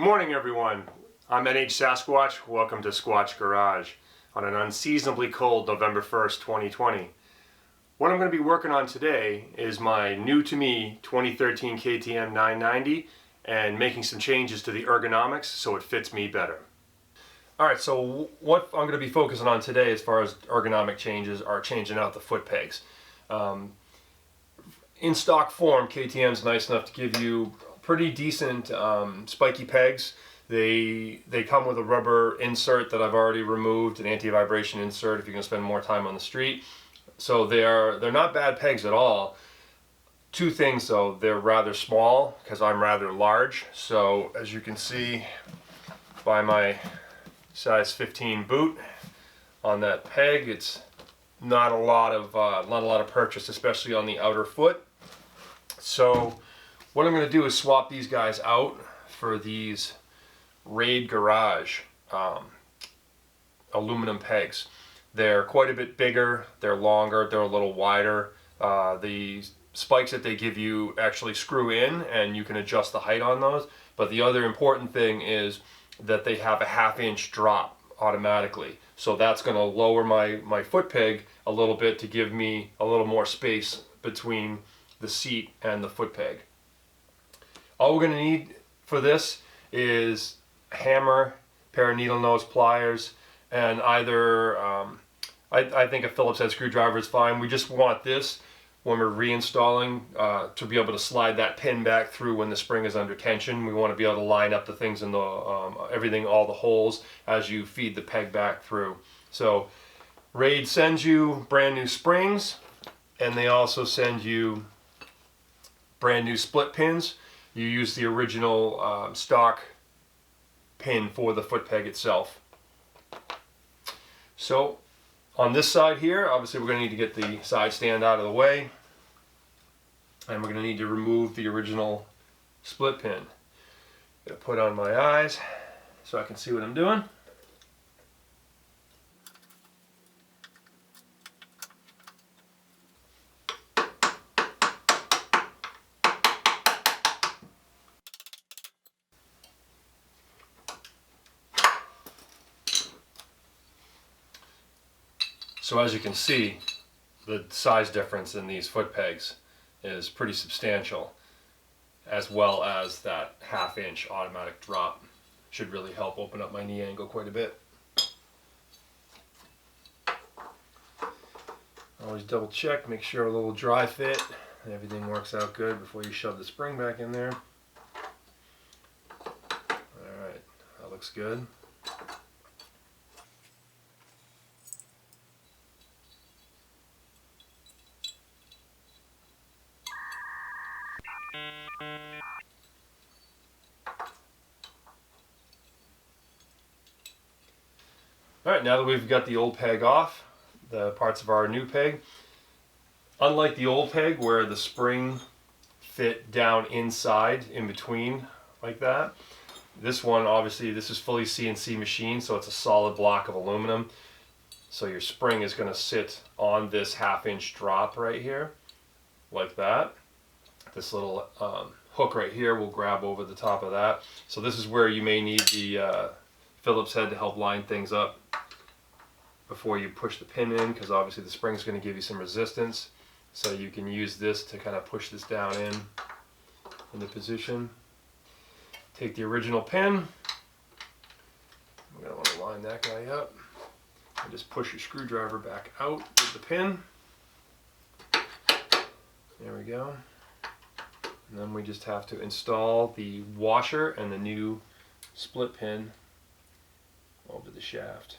Morning everyone, I'm NH Sasquatch. Welcome to Squatch Garage on an unseasonably cold November 1st, 2020. What I'm going to be working on today is my new to me 2013 KTM 990 and making some changes to the ergonomics so it fits me better. Alright, so what I'm going to be focusing on today as far as ergonomic changes are changing out the foot pegs. In stock form, KTM is nice enough to give you pretty decent spiky pegs. They come with a rubber insert that I've already removed, an anti-vibration insert if you're going to spend more time on the street. So they're not bad pegs at all. Two things though, they're rather small because I'm rather large. So as you can see by my size 15 boot on that peg, it's not a lot of purchase, especially on the outer foot. So what I'm going to do is swap these guys out for these Raid Garage aluminum pegs. They're quite a bit bigger, they're longer, they're a little wider. The spikes that they give you actually screw in and you can adjust the height on those. But the other important thing is that they have a 1/2 inch drop automatically. So that's going to lower my foot peg a little bit to give me a little more space between the seat and the foot peg. All we're going to need for this is a hammer, pair of needle nose pliers, and either, I think a Phillips head screwdriver is fine. We just want this when we're reinstalling to be able to slide that pin back through when the spring is under tension. We want to be able to line up the things in the, all the holes as you feed the peg back through. So Raid sends you brand new springs, and they also send you brand new split pins. You use the original stock pin for the foot peg itself. So on this side here, obviously we're going to need to get the side stand out of the way, and we're going to need to remove the original split pin. I'm going to put on my eyes so I can see what I'm doing. So as you can see, the size difference in these foot pegs is pretty substantial, as well as that 1/2 inch automatic drop should really help open up my knee angle quite a bit. Always double check, make sure a little dry fit and everything works out good before you shove the spring back in there. Alright, that looks good. Alright, now that we've got the old peg off, the parts of our new peg, unlike the old peg where the spring fit down inside in between like that, this one obviously this is fully CNC machined, so it's a solid block of aluminum. So your spring is going to sit on this 1/2 inch drop right here, like that. This little hook right here will grab over the top of that. So this is where you may need the Phillips head to help line things up before you push the pin in, because obviously the spring is going to give you some resistance. So you can use this to kind of push this down in the position. Take the original pin. We're going to want to line that guy up. And just push your screwdriver back out with the pin. There we go. And then we just have to install the washer and the new split pin over the shaft.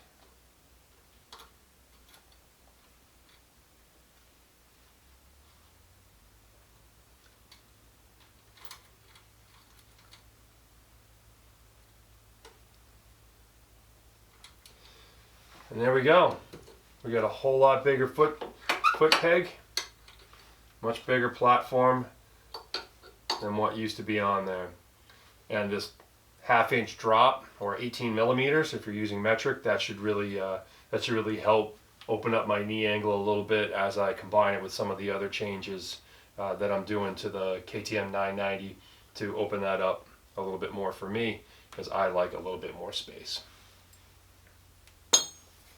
And there we go. We got a whole lot bigger foot peg, much bigger platform than what used to be on there. And this 1/2 inch drop, or 18 millimeters if you're using metric, that should really help open up my knee angle a little bit as I combine it with some of the other changes that I'm doing to the KTM 990 to open that up a little bit more for me because I like a little bit more space.